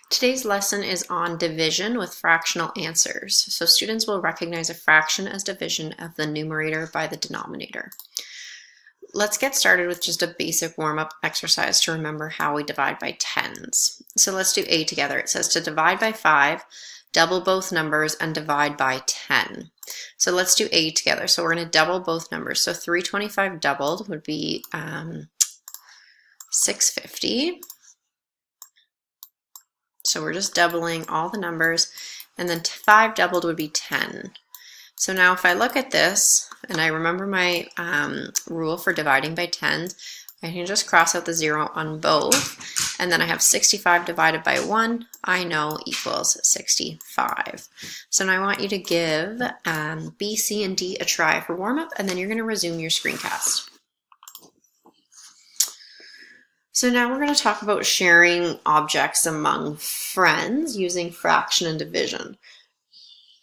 Today's lesson is on division with fractional answers. So students will recognize a fraction as division of the numerator by the denominator. Let's get started with just a basic warm-up exercise to remember how we divide by tens. So let's do A together. It says to divide by 5, double both numbers, and divide by 10. So let's do A together. So we're going to double both numbers. So 325 doubled would be 650. So we're just doubling all the numbers, and then 5 doubled would be 10. So now if I look at this, and I remember my rule for dividing by tens, I can just cross out the 0 on both, and then I have 65 divided by 1, I know equals 65. So now I want you to give B, C, and D a try for warm-up, and then you're going to resume your screencast. So now we're going to talk about sharing objects among friends using fraction and division.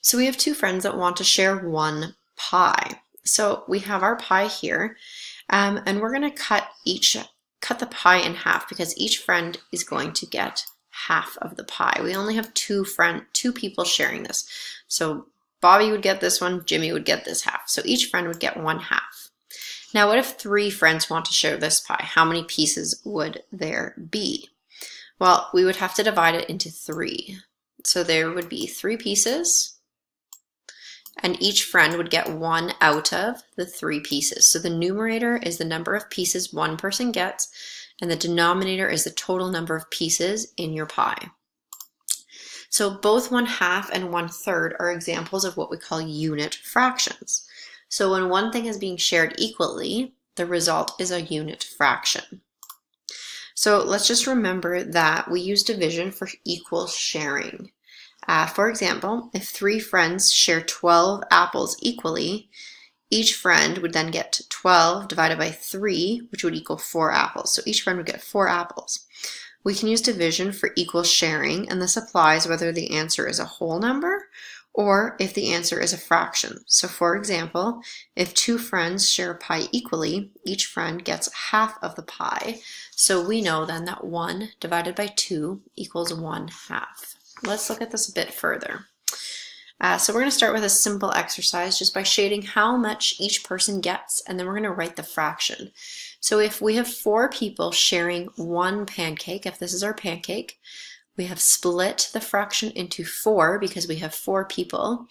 So we have two friends that want to share one pie. So we have our pie here, and we're going to cut the pie in half because each friend is going to get half of the pie. We only have two people sharing this. So Bobby would get this one, Jimmy would get this half. So each friend would get one half. Now, what if 3 friends want to share this pie? How many pieces would there be? Well, we would have to divide it into 3. So there would be 3 pieces, and each friend would get 1 out of the 3 pieces. So the numerator is the number of pieces one person gets, and the denominator is the total number of pieces in your pie. So both 1/2 and 1/3 are examples of what we call unit fractions. So when one thing is being shared equally, the result is a unit fraction. So let's just remember that we use division for equal sharing. For example, if 3 friends share 12 apples equally, each friend would then get 12 divided by 3, which would equal 4 apples. So each friend would get 4 apples. We can use division for equal sharing, and this applies whether the answer is a whole number or if the answer is a fraction. So for example, if 2 friends share a pie equally, each friend gets half of the pie. So we know then that 1 divided by 2 equals 1/2. Let's look at this a bit further. So we're going to start with a simple exercise just by shading how much each person gets, and then we're going to write the fraction. So if we have 4 people sharing one pancake, if this is our pancake, we have split the fraction into 4 because we have 4 people,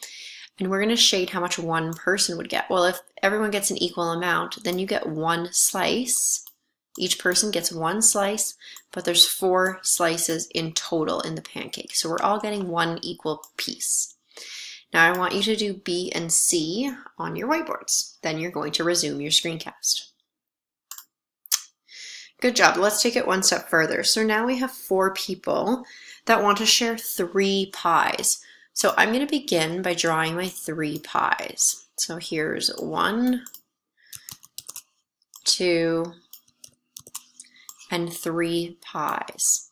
and we're going to shade how much one person would get. Well, if everyone gets an equal amount, then you get 1 slice. Each person gets 1 slice, but there's 4 slices in total in the pancake. So we're all getting 1 equal piece. Now I want you to do B and C on your whiteboards. Then you're going to resume your screencast. Good job. Let's take it one step further. So now we have 4 people that want to share 3 pies. So I'm going to begin by drawing my 3 pies. So here's 1, 2, and 3 pies.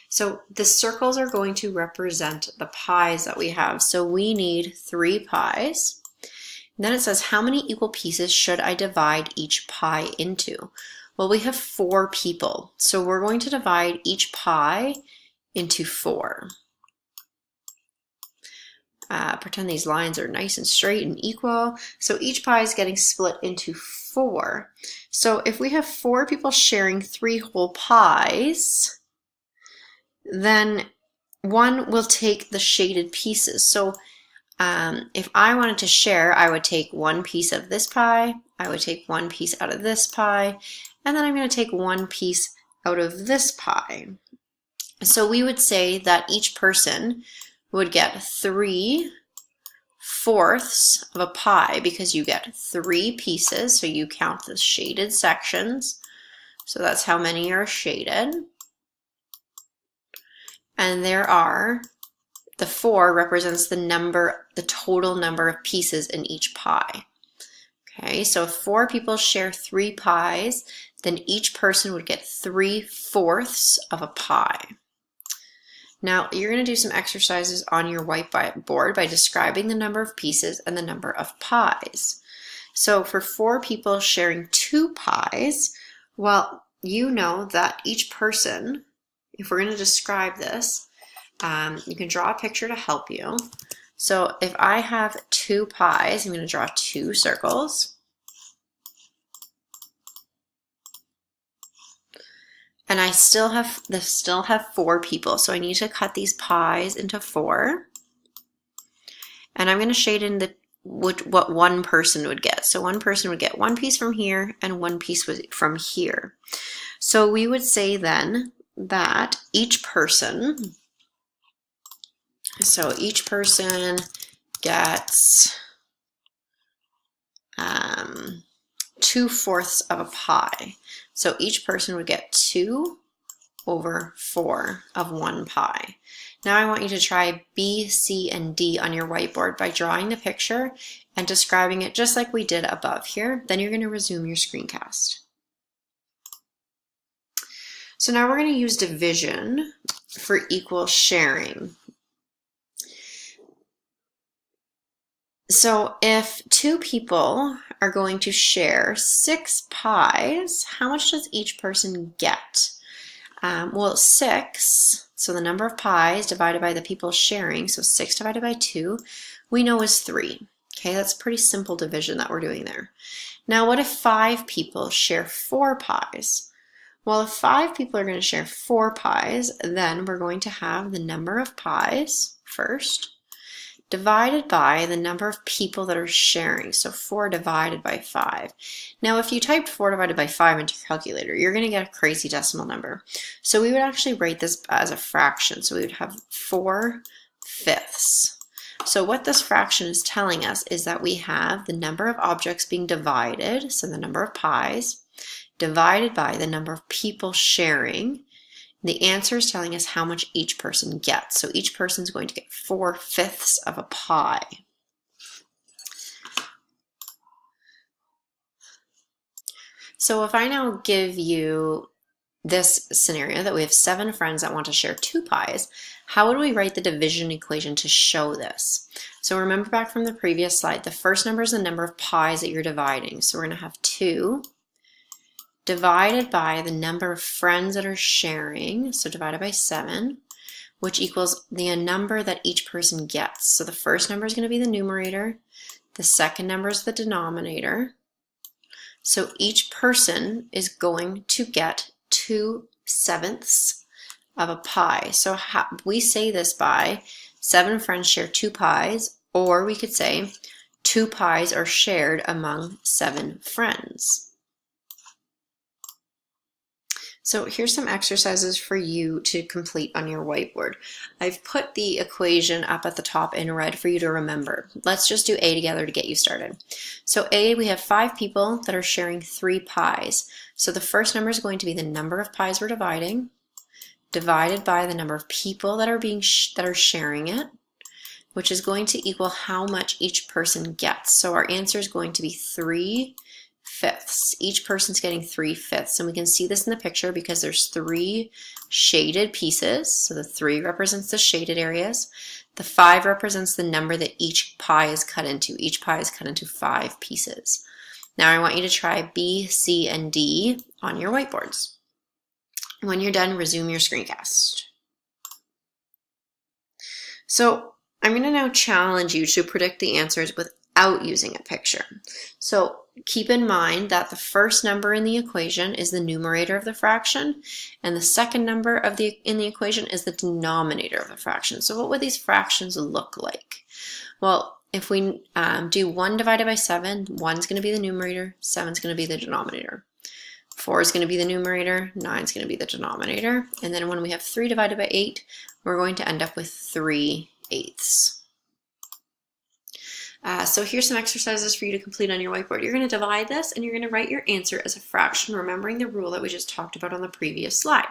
So the circles are going to represent the pies that we have. So we need 3 pies. And then it says, how many equal pieces should I divide each pie into? Well, we have 4 people, so we're going to divide each pie into 4. Pretend these lines are nice and straight and equal. So each pie is getting split into 4. So if we have 4 people sharing 3 whole pies, then one will take the shaded pieces. So if I wanted to share, I would take 1 piece of this pie, I would take 1 piece out of this pie, and then I'm going to take 1 piece out of this pie. So we would say that each person would get 3/4 of a pie because you get 3 pieces, so you count the shaded sections. So that's how many are shaded. And there are, the 4 represents the total number of pieces in each pie. Okay, so if 4 people share 3 pies, then each person would get 3/4 of a pie. Now you're going to do some exercises on your whiteboard by describing the number of pieces and the number of pies. So for 4 people sharing 2 pies, well, you know that each person, if we're going to describe this, You can draw a picture to help you. So if I have 2 pies, I'm going to draw 2 circles. And I still have 4 people, so I need to cut these pies into 4. And I'm going to shade in what one person would get. So one person would get 1 piece from here and 1 piece from here. So we would say then that each person gets 2/4 of a pie. So each person would get 2/4 of 1 pie. Now I want you to try B, C, and D on your whiteboard by drawing the picture and describing it just like we did above here. Then you're going to resume your screencast. So now we're going to use division for equal sharing. So if 2 people are going to share 6 pies, how much does each person get? Well, 6, so the number of pies divided by the people sharing, so 6 divided by 2, we know is 3. Okay, that's pretty simple division that we're doing there. Now, what if 5 people share 4 pies? Well, if 5 people are going to share 4 pies, then we're going to have the number of pies first, divided by the number of people that are sharing, so 4 divided by 5. Now if you typed 4 divided by 5 into your calculator, you're going to get a crazy decimal number. So we would actually write this as a fraction, so we would have 4/5. So what this fraction is telling us is that we have the number of objects being divided, so the number of pies, divided by the number of people sharing. The answer is telling us how much each person gets. So each person is going to get 4/5 of a pie. So if I now give you this scenario that we have 7 friends that want to share 2 pies, how would we write the division equation to show this? So remember back from the previous slide, the first number is the number of pies that you're dividing. So we're going to have 2 divided by the number of friends that are sharing, so divided by 7, which equals the number that each person gets. So the first number is going to be the numerator, the second number is the denominator. So each person is going to get 2/7 of a pie. So we say this by 7 friends share 2 pies, or we could say 2 pies are shared among 7 friends. So here's some exercises for you to complete on your whiteboard. I've put the equation up at the top in red for you to remember. Let's just do A together to get you started. So A, we have 5 people that are sharing 3 pies. So the first number is going to be the number of pies we're dividing, divided by the number of people that are sharing it, which is going to equal how much each person gets. So our answer is going to be 3/5. Each person's getting 3/5, and we can see this in the picture because there's 3 shaded pieces. So the 3 represents the shaded areas. The 5 represents the number that each pie is cut into. Each pie is cut into 5 pieces. Now I want you to try B, C, and D on your whiteboards. When you're done, resume your screencast. So I'm going to now challenge you to predict the answers without using a picture. So keep in mind that the first number in the equation is the numerator of the fraction, and the second number in the equation is the denominator of the fraction. So what would these fractions look like? Well, if we do 1 divided by 7, 1 is going to be the numerator, 7 is going to be the denominator. 4 is going to be the numerator, 9 is going to be the denominator, and then when we have 3 divided by 8, we're going to end up with 3/8. So here's some exercises for you to complete on your whiteboard. You're going to divide this and you're going to write your answer as a fraction, remembering the rule that we just talked about on the previous slide.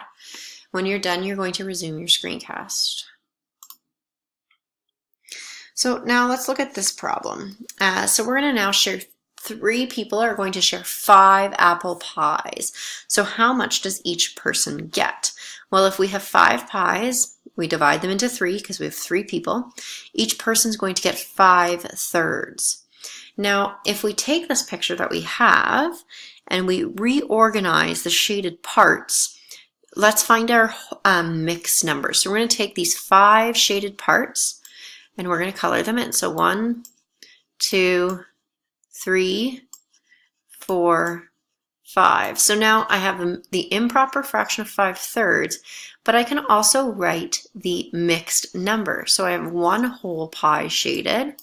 When you're done, you're going to resume your screencast. So now let's look at this problem. So we're going to now share 3 people are going to share 5 apple pies. So how much does each person get? Well, if we have 5 pies, we divide them into 3 because we have 3 people. Each person's going to get 5/3. Now, if we take this picture that we have and we reorganize the shaded parts, let's find our mixed numbers. So we're going to take these 5 shaded parts and we're going to color them in. So 1, 2, 3, 4, 5. So now I have the improper fraction of 5/3, but I can also write the mixed number. So I have 1 whole pie shaded,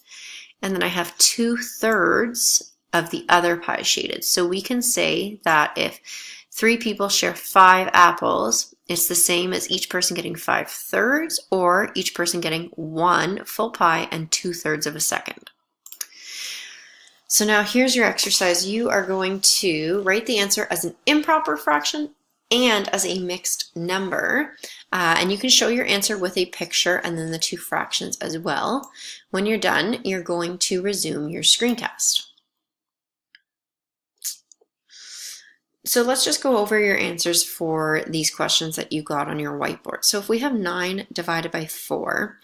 and then I have 2/3 of the other pie shaded. So we can say that if 3 people share 5 apples, it's the same as each person getting 5/3, or each person getting 1 full pie and 2/3 of a second. So now here's your exercise. You are going to write the answer as an improper fraction and as a mixed number. And you can show your answer with a picture and then the 2 fractions as well. When you're done, you're going to resume your screencast. So let's just go over your answers for these questions that you got on your whiteboard. So if we have 9 divided by 4,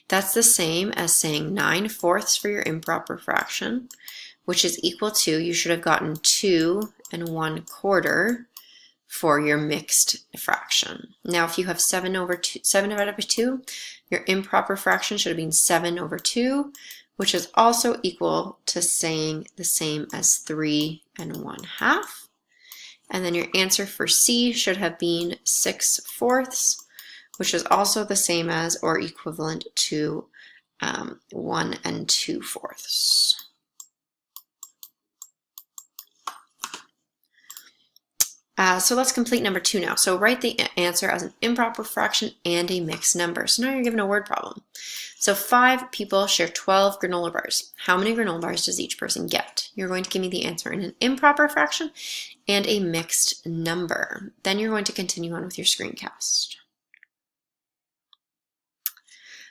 that's the same as saying 9/4 for your improper fraction, which is equal to, you should have gotten 2 1/4 for your mixed fraction. Now, if you have 7 divided by 2, your improper fraction should have been 7/2, which is also equal to saying the same as 3 1/2. And then your answer for C should have been 6/4, which is also the same as or equivalent to 1 2/4. So let's complete number 2 now. So write the answer as an improper fraction and a mixed number. So now you're given a word problem. So 5 people share 12 granola bars. How many granola bars does each person get? You're going to give me the answer in an improper fraction and a mixed number. Then you're going to continue on with your screencast.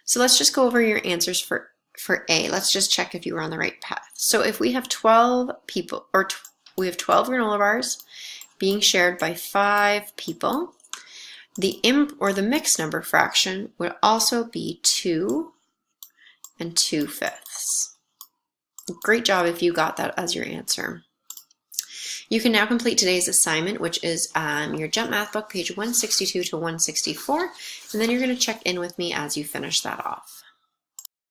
So let's just go over your answers for A. Let's just check if you were on the right path. So if we have 12 people, or we have 12 granola bars being shared by 5 people, the mixed number fraction would also be 2 2/5. Great job if you got that as your answer. You can now complete today's assignment, which is your Jump Math book, page 162 to 164, and then you're going to check in with me as you finish that off.